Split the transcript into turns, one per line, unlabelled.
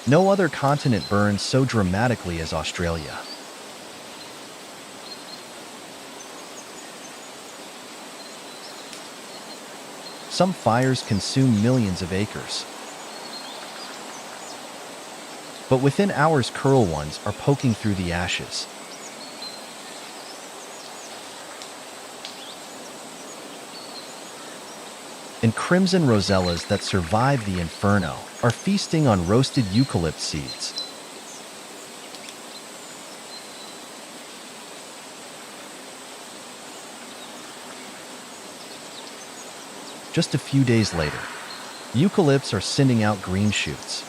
No other continent burns so dramatically as Australia. Some fires consume millions of acres. But within hours, coral ones are poking through the ashes. And crimson rosellas that survive the inferno are feasting on roasted eucalypt seeds. Just a few days later, eucalypts are sending out green shoots.